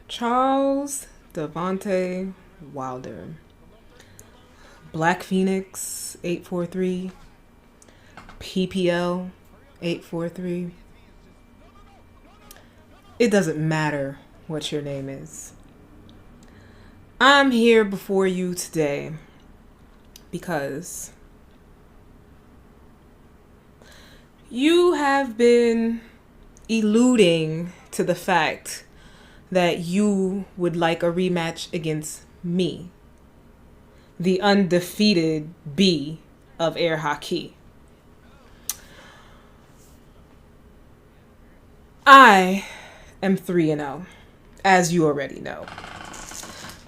Charles Devontae Wilder. Black Phoenix 843. PPL 843. It doesn't matter what your name is. I'm here before you today because you have been alluding to the fact that you would like a rematch against me, the undefeated B of AirHockey. I am 3-0, as you already know.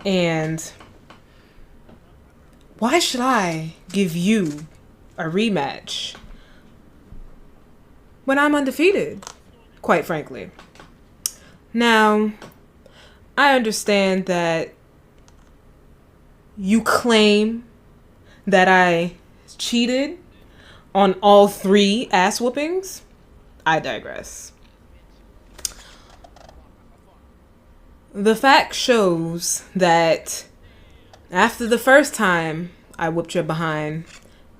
And why should I give you a rematch when I'm undefeated, quite frankly? Now, I understand that you claim that I cheated on all 3 ass whoopings. I digress. The fact shows that after the first time I whooped your behind,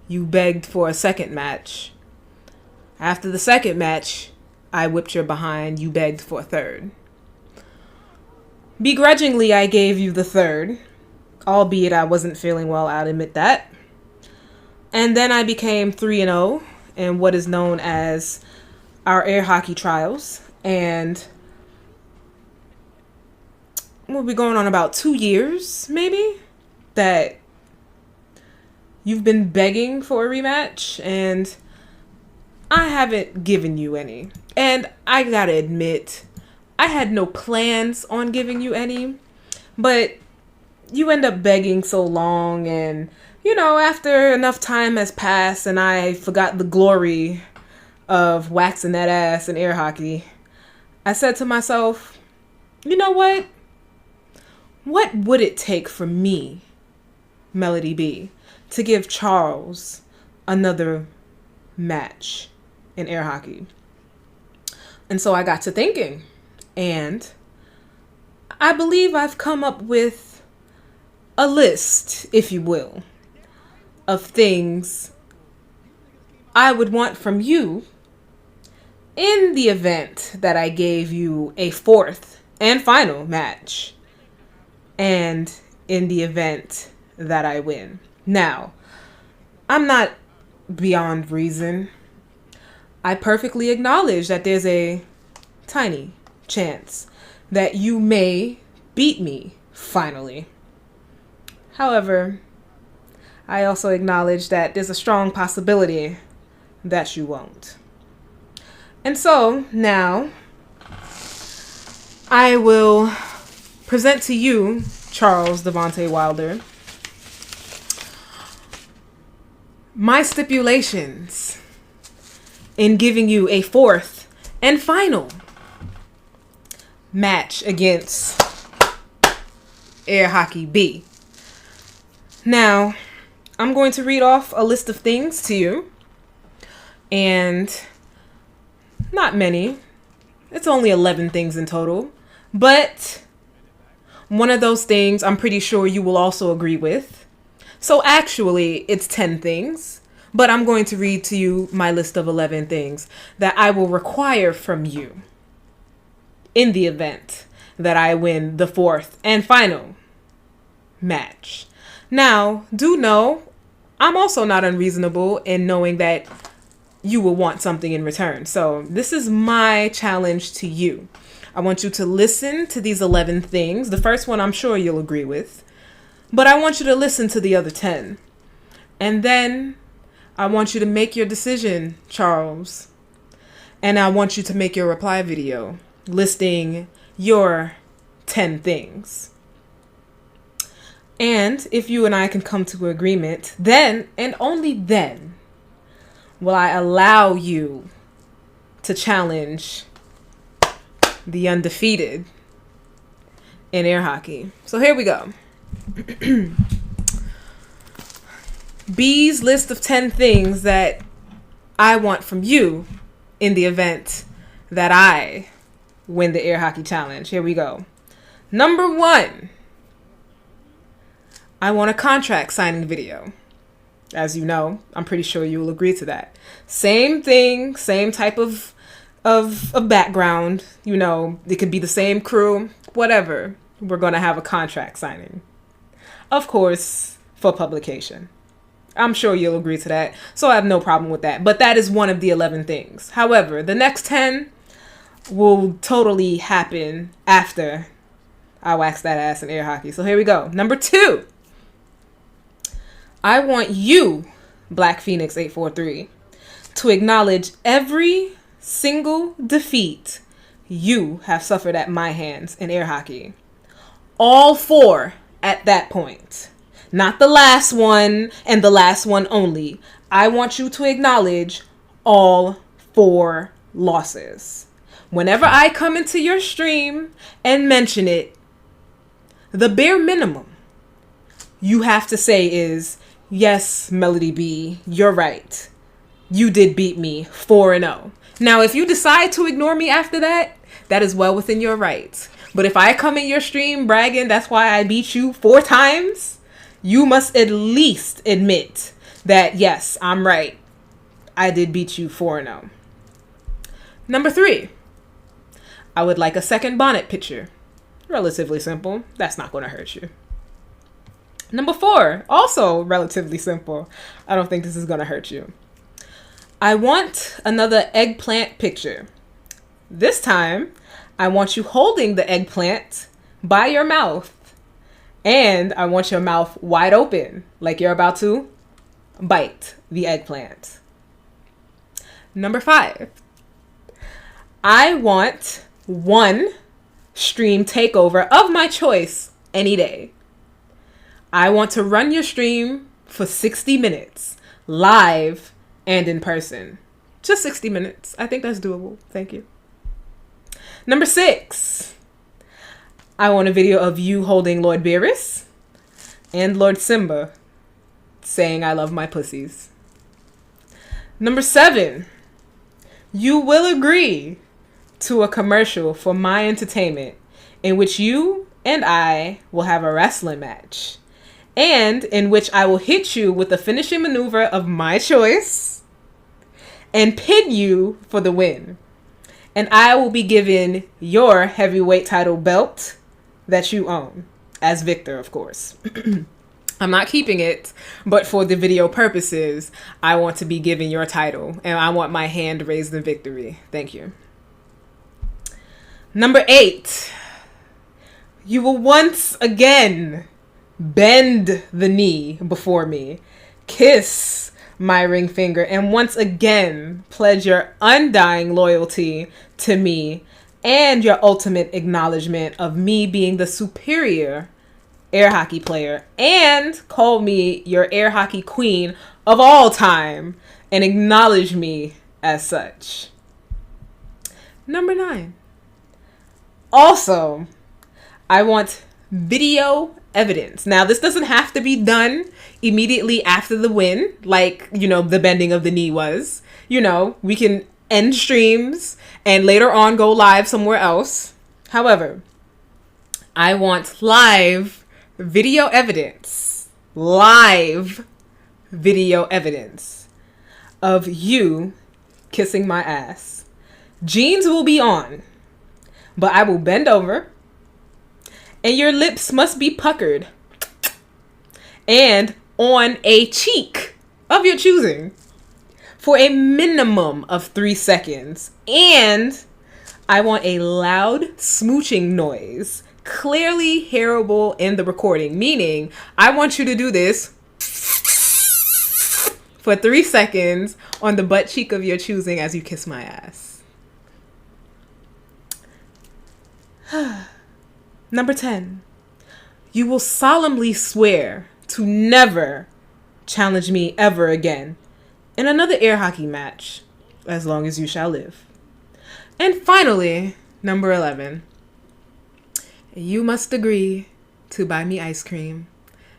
you begged for a second match. After the second match, I whipped your behind, you begged for a third. Begrudgingly, I gave you the third, albeit I wasn't feeling well, I'll admit that. And then I became 3-0 in what is known as our AirHockey trials. And we'll be going on about 2 years, maybe, that you've been begging for a rematch, and I haven't given you any. And I gotta admit, I had no plans on giving you any, but you end up begging so long, and, you know, after enough time has passed and I forgot the glory of waxing that ass in AirHockey, I said to myself, you know what? What would it take for me, Melody B, to give Charles another match in AirHockey? And so I got to thinking, and I believe I've come up with a list, if you will, of things I would want from you in the event that I gave you a 4th and final match, and in the event that I win. Now, I'm not beyond reason. I perfectly acknowledge that there's a tiny chance that you may beat me finally. However, I also acknowledge that there's a strong possibility that you won't. And so now I will present to you, Charles Devontae Wilder, my stipulations in giving you a 4th and final match against AirHockey B. Now, I'm going to read off a list of things to you, and not many. It's only 11 things in total, but One of those things I'm pretty sure you will also agree with. So actually, it's 10 things, but I'm going to read to you my list of 11 things that I will require from you in the event that I win the fourth and final match. Now, do know, I'm also not unreasonable in knowing that you will want something in return. So this is my challenge to you. I want you to listen to these 11 things. The first one I'm sure you'll agree with, but I want you to listen to the other 10. And then I want you to make your decision, Charles. And I want you to make your reply video listing your 10 things. And if you and I can come to agreement, then and only then will I allow you to challenge the undefeated in air hockey. So here we go. B's list of 10 things that I want from you in the event that I win the air hockey challenge. Here we go. Number 1, I want a contract signing video. As you know, I'm pretty sure you will agree to that. Same thing, same type of background. You know, it could be the same crew, whatever. We're going to have a contract signing. Of course, for publication. I'm sure you'll agree to that. So I have no problem with that. But that is one of the 11 things. However, the next 10 will totally happen after I wax that ass in air hockey. So here we go. Number 2. I want you, Black Phoenix 843, to acknowledge every single defeat you have suffered at my hands in air hockey. All 4 at that point. Not the last one and the last one only. I want you to acknowledge all 4 losses. Whenever I come into your stream and mention it, the bare minimum you have to say is, yes, Melody B, you're right. You did beat me 4-0. Now, if you decide to ignore me after that, that is well within your rights. But if I come in your stream bragging, that's why I beat you 4 times, you must at least admit that, yes, I'm right. I did beat you 4-0. Number 3, I would like a second bonnet picture. Relatively simple. That's not going to hurt you. Number 4, also relatively simple. I don't think this is going to hurt you. I want another eggplant picture. This time, I want you holding the eggplant by your mouth. And I want your mouth wide open, like you're about to bite the eggplant. Number 5, I want one stream takeover of my choice any day. I want to run your stream for 60 minutes, live and in person. Just 60 minutes. I think that's doable. Thank you. Number 6, I want a video of you holding Lord Beerus and Lord Simba saying I love my pussies. Number 7, you will agree to a commercial for my entertainment in which you and I will have a wrestling match and in which I will hit you with a finishing maneuver of my choice and pin you for the win. And I will be given your heavyweight title belt that you own as victor, of course. I'm not keeping it, but for the video purposes, I want to be given your title and I want my hand raised in victory. Thank you. Number 8, you will once again bend the knee before me, kiss my ring finger, and once again pledge your undying loyalty to me and your ultimate acknowledgement of me being the superior air hockey player, and call me your air hockey queen of all time and acknowledge me as such. Number 9, also, I want video evidence. Now, this doesn't have to be done immediately after the win, like, the bending of the knee was. We can end streams and later on go live somewhere else. However, I want live video evidence. Live video evidence of you kissing my ass. Jeans will be on, but I will bend over and your lips must be puckered and on a cheek of your choosing for a minimum of 3 seconds. And I want a loud smooching noise, clearly hearable in the recording, meaning I want you to do this for 3 seconds on the butt cheek of your choosing as you kiss my ass. Number 10, you will solemnly swear to never challenge me ever again in another air hockey match as long as you shall live. And finally, number 11, you must agree to buy me ice cream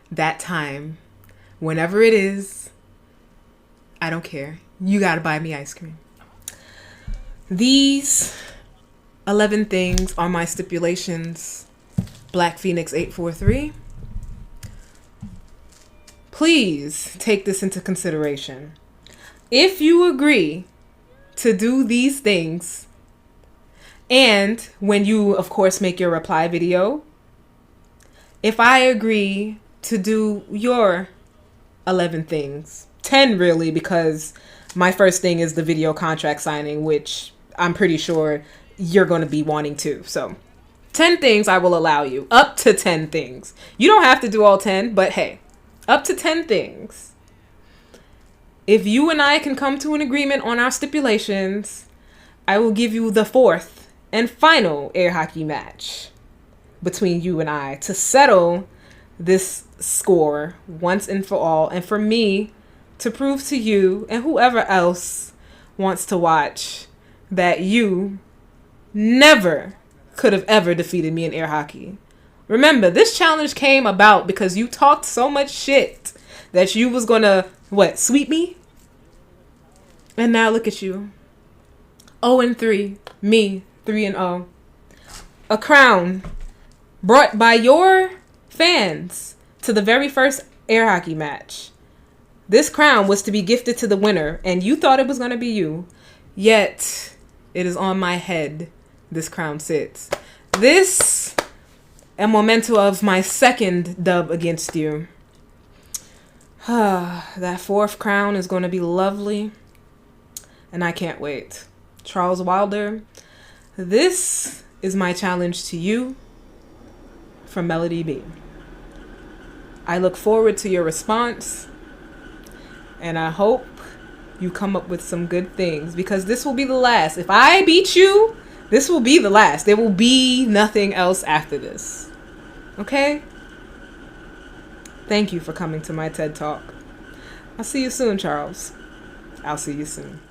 that time, whenever it is. I don't care. You gotta buy me ice cream. These 11 things are my stipulations. Black Phoenix 843. Please take this into consideration. If you agree to do these things, and when you, of course, make your reply video, if I agree to do your 11 things, 10 really, because my first thing is the video contract signing, which I'm pretty sure you're going to be wanting to. So 10 things I will allow you, up to 10 things. You don't have to do all 10, but hey, up to 10 things. If you and I can come to an agreement on our stipulations, I will give you the 4th and final air hockey match between you and I to settle this score once and for all, and for me to prove to you and whoever else wants to watch that you never could have ever defeated me in air hockey. Remember, this challenge came about because you talked so much shit that you was gonna, sweep me? And now look at you. 0-3. Me, 3-0. A crown brought by your fans to the very first air hockey match. This crown was to be gifted to the winner, and you thought it was gonna be you. Yet, it is on my head this crown sits. This a memento of my second dub against you. That 4th crown is going to be lovely, and I can't wait. Charles Wilder, this is my challenge to you from Melody B. I look forward to your response, and I hope you come up with some good things, because this will be the last. If I beat you, this will be the last. There will be nothing else after this. Okay? Thank you for coming to my TED Talk. I'll see you soon, Charles. I'll see you soon.